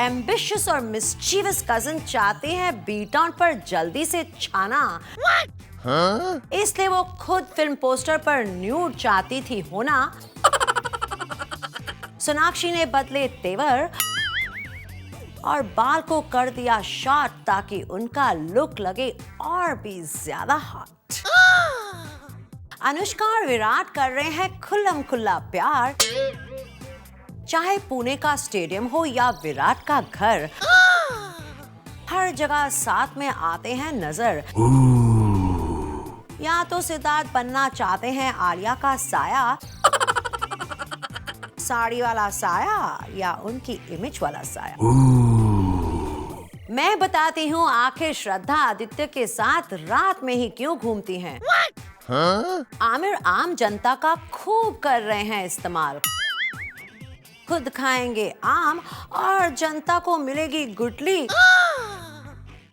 Ambitious और mischievous cousin चाहते हैं बी टाउन पर जल्दी से छाना। इसलिए वो खुद फिल्म पोस्टर पर न्यूड चाहती थी होना। सोनाक्षी ने बदले तेवर और बाल को कर दिया शॉर्ट ताकि उनका लुक लगे और भी ज्यादा हॉट। अनुष्का और विराट कर रहे हैं खुल्लम खुल्ला प्यार, चाहे पुणे का स्टेडियम हो या विराट का घर, हर जगह साथ में आते हैं नजर। या तो सिद्धार्थ बनना चाहते हैं आलिया का साया, साड़ी वाला साया या उनकी इमेज वाला साया। मैं बताती हूँ आखिर श्रद्धा आदित्य के साथ रात में ही क्यों घूमती हैं। आमिर आम जनता का खूब कर रहे हैं इस्तेमाल। खुद खाएंगे आम और जनता को मिलेगी गुटली।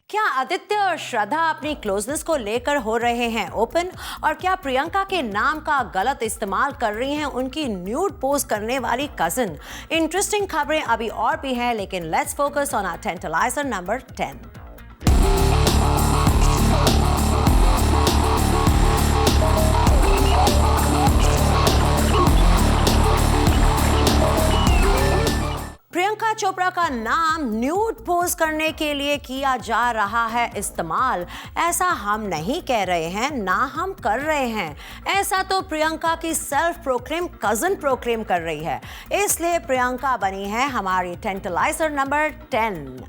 क्या आदित्य और श्रद्धा अपनी क्लोजनेस को लेकर हो रहे हैं ओपन? और क्या प्रियंका के नाम का गलत इस्तेमाल कर रही हैं उनकी न्यूड पोस्ट करने वाली कजिन? इंटरेस्टिंग खबरें अभी और भी हैं, लेकिन let's focus on our tantaliser number 10। Priyanka Chopra का नाम न्यूड पोज करने के लिए किया जा रहा है इस्तेमाल। ऐसा हम नहीं कह रहे हैं, ना हम कर रहे हैं। ऐसा तो प्रियंका की सेल्फ प्रोक्लेम कजिन प्रोक्लेम कर रही है। इसलिए प्रियंका बनी है हमारी टेंटलाइजर नंबर 10।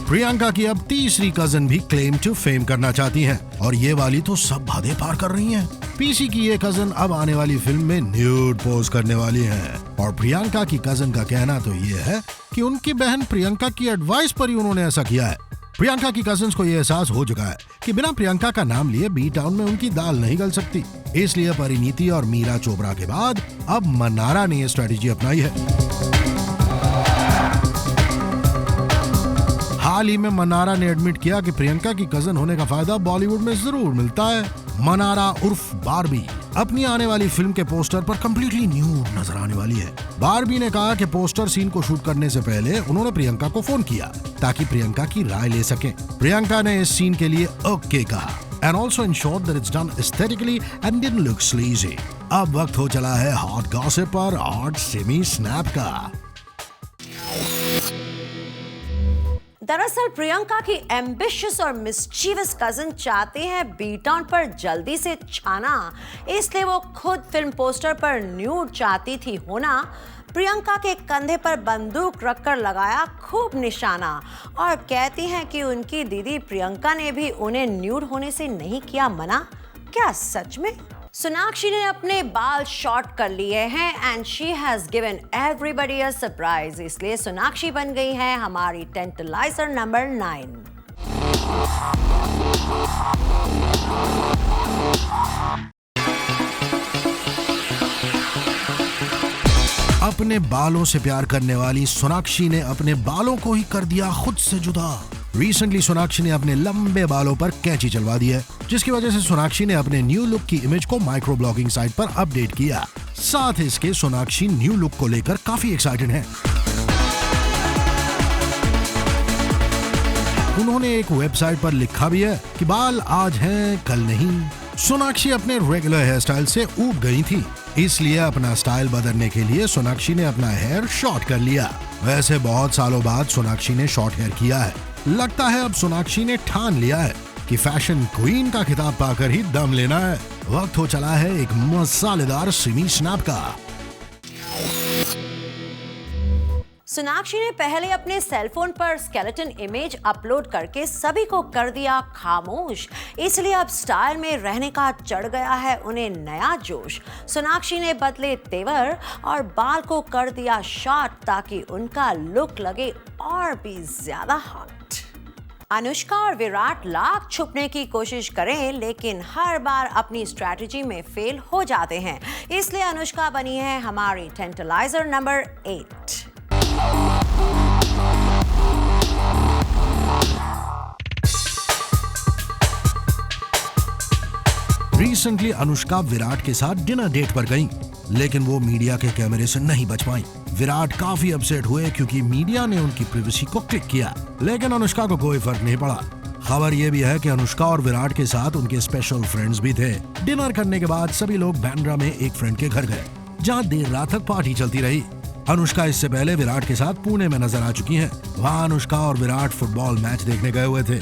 प्रियंका की अब तीसरी कजिन भी क्लेम टू फेम करना चाहती हैं और ये वाली तो सब हदें पार कर रही हैं। पीसी की ये कजिन अब आने वाली फिल्म में न्यूड पोज करने वाली हैं और प्रियंका की कजिन का कहना तो ये है कि उनकी बहन प्रियंका की एडवाइस पर ही उन्होंने ऐसा किया है। प्रियंका की कजिन्स को ये एहसास हो चुका है कि बिना प्रियंका का नाम लिए बी टाउन में उनकी दाल नहीं गल सकती। इसलिए परिणीति और मीरा चोपड़ा के बाद अब मनारा ने ये स्ट्रेटेजी अपनाई है। हाल ही में मनारा ने एडमिट किया कि प्रियंका की कजिन होने का फायदा बॉलीवुड में जरूर मिलता है। मनारा उर्फ बारबी अपनी आने वाली फिल्म के पोस्टर पर कंप्लीटली न्यूड नजर आने वाली है। बारबी ने कहा कि पोस्टर सीन को शूट करने से पहले उन्होंने प्रियंका को फोन किया ताकि प्रियंका की राय ले सकें। प्रियंका ने इस सीन के लिए ओके कहा and also ensured that it's done aesthetically and didn't look sleazy। अब वक्त हो चला है हॉट गॉसिप पर हॉट सिमी स्नैप का। दरअसल प्रियंका की एम्बिशियस और मिस्चीवियस कजिन चाहते हैं बी टाउन पर जल्दी से छाना। इसलिए वो खुद फिल्म पोस्टर पर न्यूड चाहती थी होना। प्रियंका के कंधे पर बंदूक रखकर लगाया खूब निशाना और कहती हैं कि उनकी दीदी प्रियंका ने भी उन्हें न्यूड होने से नहीं किया मना। क्या सच में? सोनाक्षी ने अपने बाल शॉर्ट कर लिए हैं and she has given everybody a surprise. इसलिए सोनाक्षी बन गई है हमारी टेंटलाइजर नंबर 9। अपने बालों से प्यार करने वाली सोनाक्षी ने अपने बालों को ही कर दिया खुद से जुदा। रिसेंटली सोनाक्षी ने अपने लंबे बालों पर कैंची चलवा दी है, जिसकी वजह से सोनाक्षी ने अपने न्यू लुक की इमेज को माइक्रो ब्लॉगिंग साइट पर अपडेट किया। साथ ही इसके सोनाक्षी न्यू लुक को लेकर काफी एक्साइटेड हैं। उन्होंने एक वेबसाइट पर लिखा भी है कि बाल आज हैं कल नहीं। सोनाक्षी अपने रेगुलर हेयर स्टाइल से ऊब गई थी, इसलिए अपना स्टाइल बदलने के लिए सोनाक्षी ने अपना हेयर शॉर्ट कर लिया। वैसे बहुत सालों बाद सोनाक्षी ने शॉर्ट हेयर किया है। लगता है अब सोनाक्षी ने ठान लिया है कि फैशन क्वीन का खिताब पाकर ही दम लेना है। वक्त हो चला है एक मसालेदार सिमी स्नैप का। सोनाक्षी ने पहले अपने सेलफोन पर स्केलेटन इमेज अपलोड करके सभी को कर दिया खामोश, इसलिए अब स्टाइल में रहने का चढ़ गया है उन्हें नया जोश। सोनाक्षी ने बदले तेवर और बाल को कर दिया शॉर्ट ताकि उनका लुक लगे और भी ज्यादा हॉट। अनुष्का और विराट लाख छुपने की कोशिश करें लेकिन हर बार अपनी स्ट्रैटेजी में फेल हो जाते हैं, इसलिए अनुष्का बनी है हमारी टेंटलाइजर नंबर 8। रिसेंटली अनुष्का विराट के साथ डिनर डेट पर गईं, लेकिन वो मीडिया के कैमरे से नहीं बच पाई। विराट काफी अपसेट हुए क्योंकि मीडिया ने उनकी प्राइवेसी को क्लिक किया, लेकिन अनुष्का को कोई फर्क नहीं पड़ा। खबर ये भी है कि अनुष्का और विराट के साथ उनके स्पेशल फ्रेंड्स भी थे। डिनर करने के बाद सभी लोग बांद्रा में एक फ्रेंड के घर गए, जहां देर रात तक पार्टी चलती रही। अनुष्का इससे पहले विराट के साथ पुणे में नजर आ चुकी हैं। वहां अनुष्का और विराट फुटबॉल मैच देखने गए हुए थे।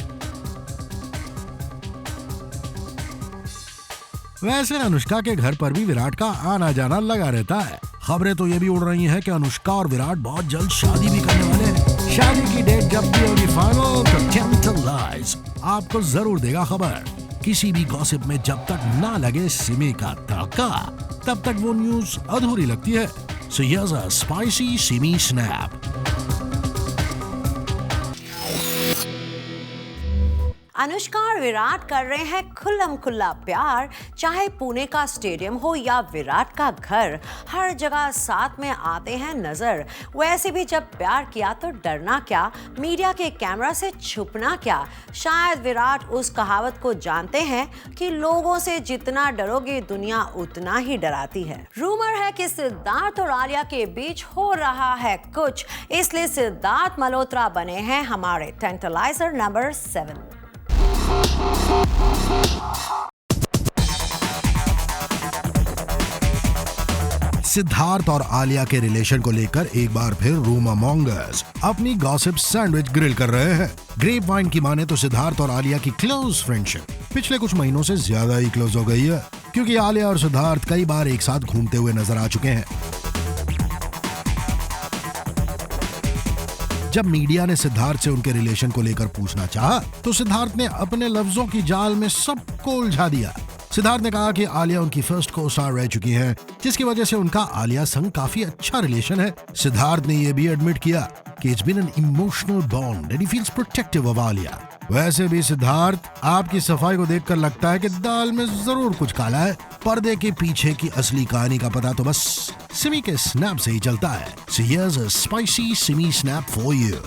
वैसे अनुष्का के घर पर भी विराट का आना जाना लगा रहता है। खबरें तो ये भी उड़ रही हैं कि अनुष्का और विराट बहुत जल्द शादी भी करने वाले हैं। शादी की डेट जब भी होगी फाइनल तो टेंटलाइज आपको जरूर देगा खबर। किसी भी गॉसिप में जब तक ना लगे सिमी का तड़का, तब तक वो न्यूज अधूरी लगती है। So here's a spicy Simi snap. Anushka और विराट कर रहे हैं खुल्लम खुल्ला प्यार, चाहे पुणे का स्टेडियम हो या विराट का घर, हर जगह साथ में आते हैं नजर। वैसे भी जब प्यार किया तो डरना क्या, मीडिया के कैमरा से छुपना क्या। शायद विराट उस कहावत को जानते हैं कि लोगों से जितना डरोगे दुनिया उतना ही डराती है। रूमर है कि सिद्धार्थ और आलिया के बीच हो रहा है कुछ, इसलिए सिद्धार्थ मल्होत्रा बने हैं हमारे टेंटलाइजर नंबर 7। सिद्धार्थ और आलिया के रिलेशन को लेकर एक बार फिर रूमर मॉन्गर्स अपनी गॉसिप सैंडविच ग्रिल कर रहे हैं। ग्रेप वाइन की माने तो सिद्धार्थ और आलिया की क्लोज फ्रेंडशिप पिछले कुछ महीनों से ज्यादा ही क्लोज हो गई है, क्योंकि आलिया और सिद्धार्थ कई बार एक साथ घूमते हुए नजर आ चुके हैं। जब मीडिया ने सिद्धार्थ से उनके रिलेशन को लेकर पूछना चाहा, तो सिद्धार्थ ने अपने लफ्जों की जाल में सबको उलझा दिया। सिद्धार्थ ने कहा कि आलिया उनकी फर्स्ट को स्टार रह चुकी हैं, जिसकी वजह से उनका आलिया संग काफी अच्छा रिलेशन है। सिद्धार्थ ने यह भी एडमिट किया कि it's been an emotional bond and he feels protective of Alia. वैसे भी सिद्धार्थ, आपकी सफाई को देखकर लगता है कि दाल में जरूर कुछ काला है। पर्दे के पीछे की असली कहानी का पता तो बस सिमी के स्नैप से ही चलता है। So here's a spicy Simi snap for you.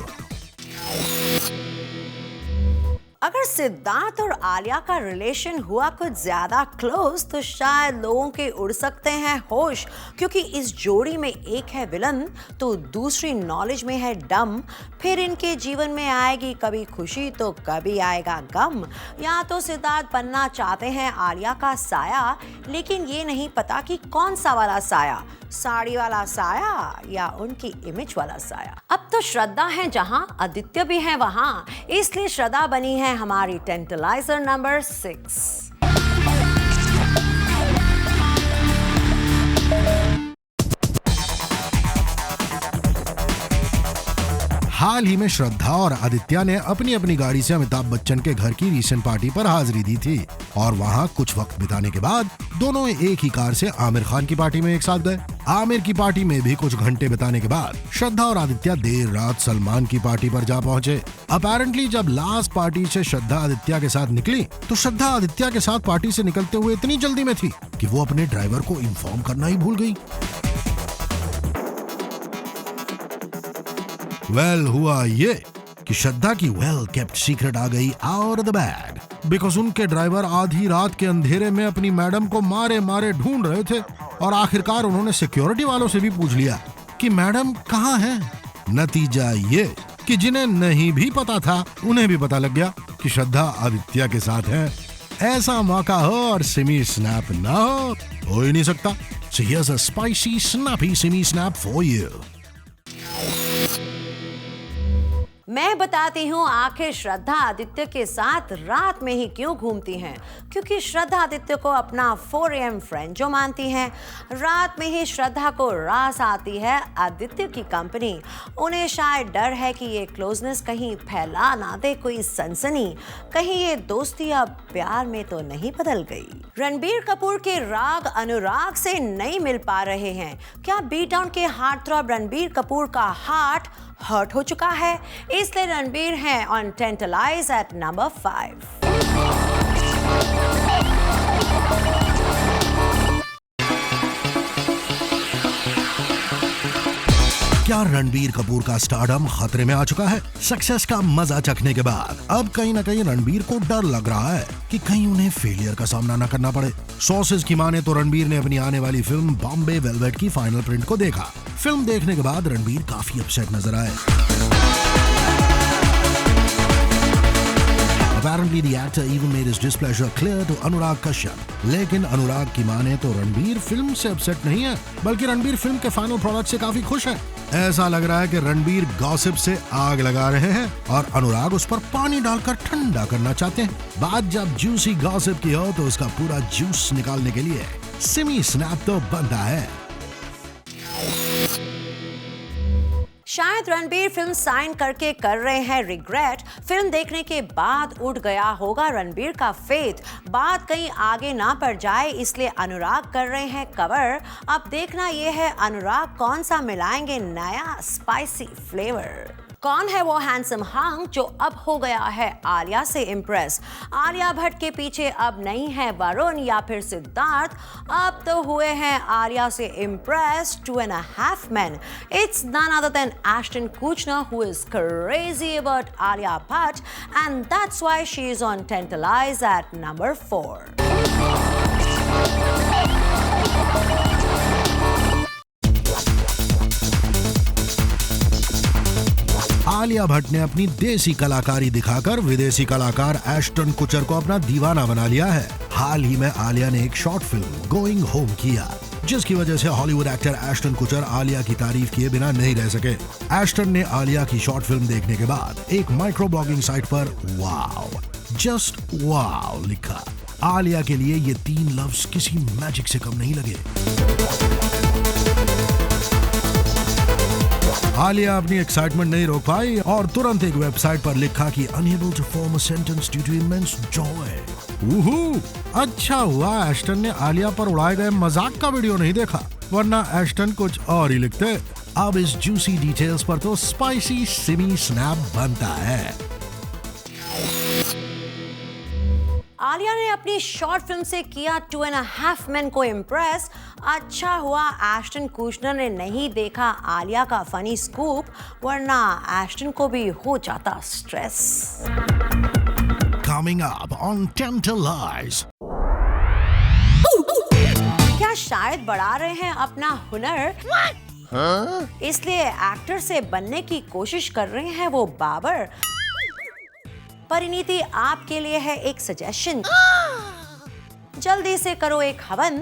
अगर सिद्धार्थ और आलिया का रिलेशन हुआ कुछ ज्यादा क्लोज तो शायद लोगों के उड़ सकते हैं होश, क्योंकि इस जोड़ी में एक है विलन तो दूसरी नॉलेज में है डम। फिर इनके जीवन में आएगी कभी खुशी तो कभी आएगा गम। या तो सिद्धार्थ बनना चाहते हैं आलिया का साया, लेकिन ये नहीं पता कि कौन सा वाला साया, साड़ी वाला साया या उनकी इमेज वाला साया। अब तो श्रद्धा है जहां, आदित्य भी है वहां, इसलिए श्रद्धा बनी है हमारी टेंटलाइजर नंबर 6। हाल ही में श्रद्धा और आदित्य ने अपनी अपनी गाड़ी से अमिताभ बच्चन के घर की रीसेंट पार्टी पर हाजिरी दी थी, और वहां कुछ वक्त बिताने के बाद दोनों एक ही कार से आमिर खान की पार्टी में एक साथ गए। आमिर की पार्टी में भी कुछ घंटे बिताने के बाद श्रद्धा और आदित्य देर रात सलमान की पार्टी पर जा पहुंचे। अपैरेंटली जब लास्ट पार्टी से श्रद्धा आदित्य के साथ निकली तो श्रद्धा आदित्य के साथ पार्टी से निकलते हुए इतनी जल्दी में थी कि वो अपने ड्राइवर को इन्फॉर्म करना ही भूल गई। हुआ ये कि श्रद्धा की वेल केप्ट सीक्रेट आ गई out of the bag, because उनके ड्राइवर आधी रात के अंधेरे में अपनी मैडम को मारे मारे ढूंढ रहे थे, और आखिरकार उन्होंने सिक्योरिटी वालों से भी पूछ लिया कि मैडम कहाँ हैं। नतीजा ये कि जिन्हें नहीं भी पता था उन्हें भी पता लग गया कि श्रद्धा आदित्य के साथ है। ऐसा मौका हो और सिमी स्नैप ना हो ही नहीं सकता। So here's a spicy snappy Simi snap for you. मैं बताती हूँ आखिर श्रद्धा आदित्य के साथ रात में ही क्यों घूमती हैं। क्योंकि श्रद्धा आदित्य को अपना 4 AM फ्रेंड जो मानती हैं। रात में ही श्रद्धा को रास आती है आदित्य की कंपनी। उन्हें शायद डर है कि ये क्लोजनेस कहीं फैला ना दे कोई सनसनी, कहीं ये दोस्ती अब प्यार में तो नहीं बदल गई। रणबीर कपूर के राग अनुराग से नहीं मिल पा रहे हैं। क्या बी टाउन के हार्ट थ्रॉब रणबीर कपूर का हार्ट हर्ट हो चुका है? इसलिए रणबीर हैं ऑन टेंटलाइज एट नंबर 5। क्या रणबीर कपूर का स्टारडम खतरे में आ चुका है? सक्सेस का मजा चखने के बाद अब कहीं ना कहीं रणबीर को डर लग रहा है कि कहीं उन्हें फेलियर का सामना न करना पड़े। सोर्सेज की माने तो रणबीर ने अपनी आने वाली फिल्म बॉम्बे वेलवेट की फाइनल प्रिंट को देखा। फिल्म देखने के बाद रणबीर काफी अपसेट नजर आए। Apparently the actor even made his displeasure clear to Anurag Kashyap। लेकिन अनुराग की माने तो रणबीर फिल्म से अपसेट नहीं है, बल्कि रणबीर फिल्म के फाइनल प्रोडक्ट से काफी खुश है। ऐसा लग रहा है कि रणबीर गॉसिप से आग लगा रहे हैं और अनुराग उस पर पानी डालकर ठंडा करना चाहते हैं। बात जब जूसी गॉसिप की हो तो उसका पूरा जूस निकालने के लिए सिमी स्नैप तो बनता है। शायद रणबीर फिल्म साइन करके कर रहे हैं रिग्रेट। फिल्म देखने के बाद उठ गया होगा रणबीर का फेथ, बात कहीं आगे ना पड़ जाए इसलिए अनुराग कर रहे हैं कवर। अब देखना यह है अनुराग कौन सा मिलाएंगे नया स्पाइसी फ्लेवर। कौन है वो हैंडसम हंक जो अब हो गया है आलिया से इम्प्रेस? आलिया भट्ट के पीछे अब नहीं है वरुण या फिर सिद्धार्थ, अब तो हुए हैं आलिया से impress 2.5 men। It's none other than Ashton Kutcher who is crazy about Alia Bhatt and that's why she is on Tantalize at number 4. Alia Bhatt ने अपनी देसी कलाकारी दिखाकर विदेशी कलाकार एस्टन कुचर को अपना दीवाना बना लिया है। हाल ही में आलिया ने एक शॉर्ट फिल्म गोइंग होम किया, जिसकी वजह से हॉलीवुड एक्टर एस्टन कुचर आलिया की तारीफ किए बिना नहीं रह सके। एस्टन ने आलिया की शॉर्ट फिल्म देखने के बाद एक माइक्रो ब्लॉगिंग साइट पर वाव, जस्ट वाव लिखा। आलिया के लिए ये 3 लफ्ज किसी मैजिक से कम नहीं लगे। आलिया अपनी एक्साइटमेंट नहीं रोक पाई और तुरंत एक वेबसाइट पर लिखा कि unable to form a sentence due to immense joy. अच्छा हुआ एस्टन ने आलिया पर उड़ाए गए मजाक का वीडियो नहीं देखा, वरना एस्टन कुछ और ही लिखते। अब इस जूसी डिटेल्स पर तो स्पाइसी सिमी स्नैप बनता है। आलिया ने अपनी शॉर्ट फिल्म से किया 2.5 men को इम्प्रेस। अच्छा हुआ एस्टन कुचर ने नहीं देखा आलिया का फनी स्कूप, वरना एस्टन को भी हो जाता stress. Coming up on Tantalize। क्या शायद बढ़ा रहे हैं अपना हुनर? इसलिए एक्टर से बनने की कोशिश कर रहे हैं वो बाबर। परिणीति आपके लिए है एक सजेशन, जल्दी से करो एक हवन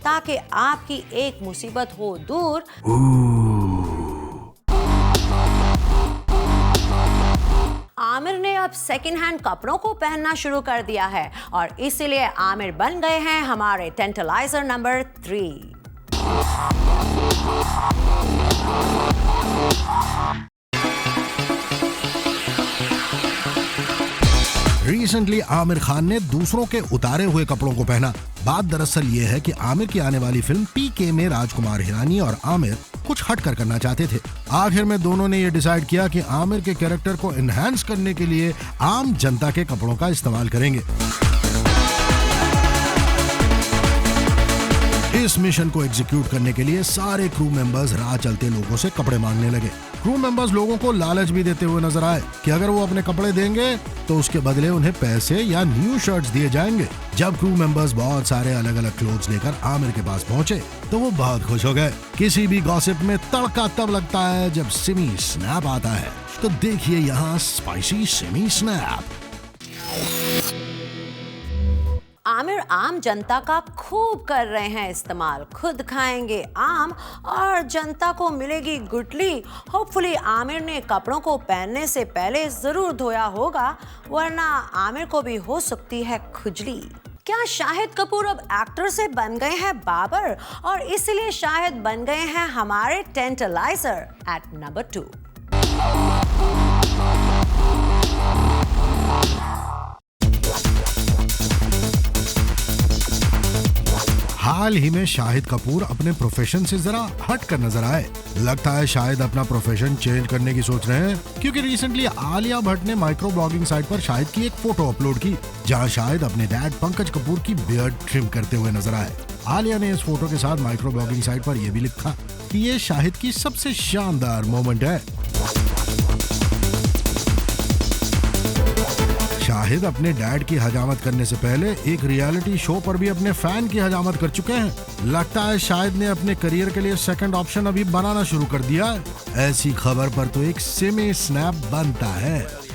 ताकि आपकी एक मुसीबत हो दूर। आमिर ने अब सेकंड हैंड कपड़ों को पहनना शुरू कर दिया है और इसीलिए आमिर बन गए हैं हमारे टेंटलाइजर नंबर 3। रिसेंटली आमिर खान ने दूसरों के उतारे हुए कपड़ों को पहना। बात दरअसल ये है कि आमिर की आने वाली फिल्म पीके में राजकुमार हिरानी और आमिर कुछ हटकर करना चाहते थे। आखिर में दोनों ने ये डिसाइड किया कि आमिर के कैरेक्टर को एनहांस करने के लिए आम जनता के कपड़ों का इस्तेमाल करेंगे। इस मिशन को एग्जीक्यूट करने के लिए सारे क्रू मेंबर्स राह चलते लोगों से कपड़े मांगने लगे। क्रू मेंबर्स लोगों को लालच भी देते हुए नजर आए कि अगर वो अपने कपड़े देंगे तो उसके बदले उन्हें पैसे या न्यू शर्ट्स दिए जाएंगे। जब क्रू मेंबर्स बहुत सारे अलग अलग क्लोथ्स लेकर आमिर के पास पहुंचे तो वो बहुत खुश हो गए। किसी भी गॉसिप में तड़का तब लगता है जब सिमी स्नैप आता है, तो देखिए यहाँ स्पाइसी सिमी स्नैप। आमिर आम जनता का खूब कर रहे हैं इस्तेमाल, खुद खाएंगे आम और जनता को मिलेगी गुठली। होपफुली आमिर ने कपड़ों को पहनने से पहले जरूर धोया होगा, वरना आमिर को भी हो सकती है खुजली। क्या शाहिद कपूर अब एक्टर से बन गए हैं बाबर और इसलिए शाहिद बन गए हैं हमारे टेंटलाइजर एट नंबर 2। हाल ही में शाहिद कपूर अपने प्रोफेशन से जरा हट कर नजर आए। लगता है शायद अपना प्रोफेशन चेंज करने की सोच रहे हैं, क्योंकि रिसेंटली आलिया भट्ट ने माइक्रो ब्लॉगिंग साइट पर शाहिद की एक फोटो अपलोड की, जहां शाहिद अपने डैड पंकज कपूर की बियर्ड ट्रिम करते हुए नजर आए। आलिया ने इस फोटो के साथ माइक्रो ब्लॉगिंग साइट पर यह भी लिखा कि ये शाहिद की सबसे शानदार मोमेंट है। शाहिद अपने डैड की हजामत करने से पहले एक रियलिटी शो पर भी अपने फैन की हजामत कर चुके हैं। लगता है शाहिद ने अपने करियर के लिए सेकंड ऑप्शन अभी बनाना शुरू कर दिया है। ऐसी खबर पर तो एक सेमी स्नैप बनता है।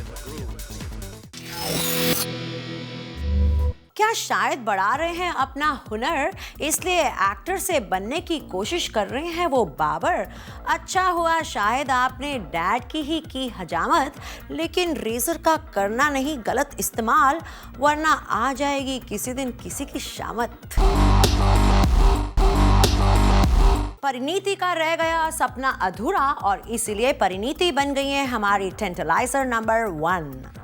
क्या शायद बढ़ा रहे हैं अपना हुनर, इसलिए एक्टर से बनने की कोशिश कर रहे हैं वो बाबर? अच्छा हुआ शायद आपने डैड की ही की हजामत, लेकिन रेजर का करना नहीं गलत इस्तेमाल, वरना आ जाएगी किसी दिन किसी की शामत। परिणीति का रह गया सपना अधूरा और इसीलिए परिणीति बन गई है हमारी टेंटलाइजर नंबर 1।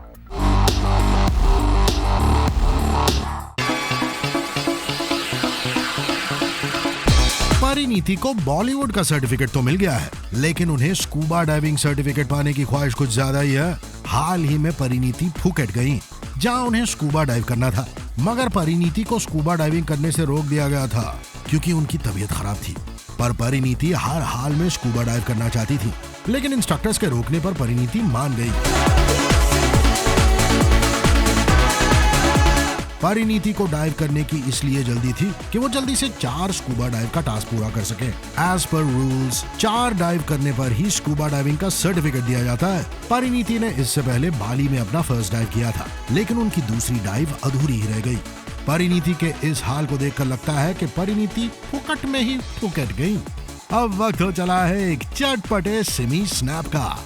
परिणीति को बॉलीवुड का सर्टिफिकेट तो मिल गया है, लेकिन उन्हें स्कूबा डाइविंग सर्टिफिकेट पाने की ख्वाहिश कुछ ज्यादा ही है। हाल ही में परिणीति फुकेट गईं, जहां उन्हें स्कूबा डाइव करना था, मगर परिणीति को स्कूबा डाइविंग करने से रोक दिया गया था क्योंकि उनकी तबीयत खराब थी। पर परिणीति हर हाल में स्कूबा डाइव करना चाहती थी, लेकिन इंस्ट्रक्टर्स के रोकने पर परिणीति मान गई। परिणीति को डाइव करने की इसलिए जल्दी थी कि वो जल्दी से 4 स्कूबा डाइव का टास्क पूरा कर सके। एज पर रूल्स 4 डाइव करने पर ही स्कूबा डाइविंग का सर्टिफिकेट दिया जाता है। परिणीति ने इससे पहले बाली में अपना फर्स्ट डाइव किया था, लेकिन उनकी दूसरी डाइव अधूरी ही रह गई। परिणीति के इस हाल को देखकर लगता है कि परिणीति फुकट में ही फुकट गई। अब वक्त हो चला है एक चटपटे सेमी स्नैप का।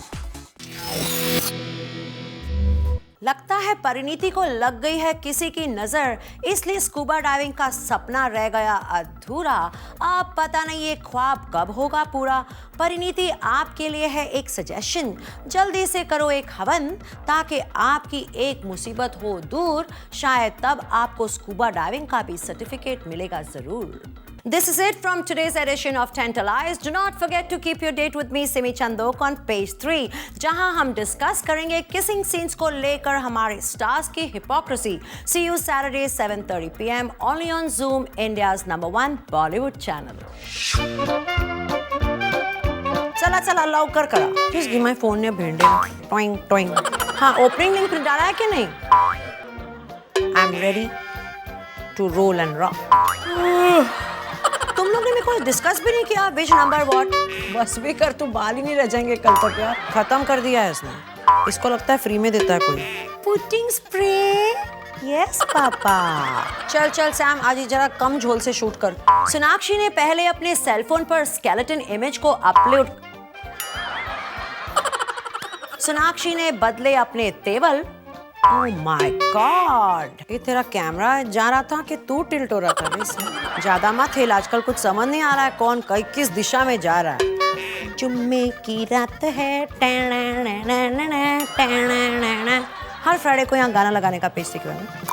लगता है परिणीति को लग गई है किसी की नजर, इसलिए स्कूबा डाइविंग का सपना रह गया अधूरा। अब पता नहीं ये ख्वाब कब होगा पूरा। परिणीति आपके लिए है एक सजेशन, जल्दी से करो एक हवन ताकि आपकी एक मुसीबत हो दूर। शायद तब आपको स्कूबा डाइविंग का भी सर्टिफिकेट मिलेगा जरूर। This is it from today's edition of Tantalized. Do not forget to keep your date with me, Simi Chandok, on page 3, जहां हम डिस्कस करेंगे किसिंग सीन्स को लेकर हमारे स्टार्स की hypocrisy. See you Saturday 7:30 PM only on Zoom, India's #1 Bollywood channel. चला चला लवकर करा। Please give my phone ने भेंडे टोइंग टोइंग। हाँ, ओपनिंग लिंक डाला है कि नहीं? I'm ready to roll and rock. तुम लोग ने मेरे को डिस्कस भी नहीं किया विच नंबर व्हाट। बस भी कर, तू बाल ही नहीं रह जाएंगे कल तक यार। खत्म कर दिया है इसने। इसको लगता है फ्री में देता है कोई पुटिंग स्प्रे। Yes papa. चल चल सैम, आज ही जरा कम झोल से शूट कर। सोनाक्षी ने पहले अपने सेलफोन पर स्केलेटन इमेज को अपलोड। सोनाक्षी ने बदले अपने तेवल। Oh my God! ये तेरा कैमरा जा रहा था कि तू टिल्ट हो रहा था? इसमें ज्यादा मत हिल, आजकल कुछ समझ नहीं आ रहा है कौन किस दिशा में जा रहा है। जुम्मे की रात है, हर फ्राइडे को यहाँ गाना लगाने का पेज दिख रहा है।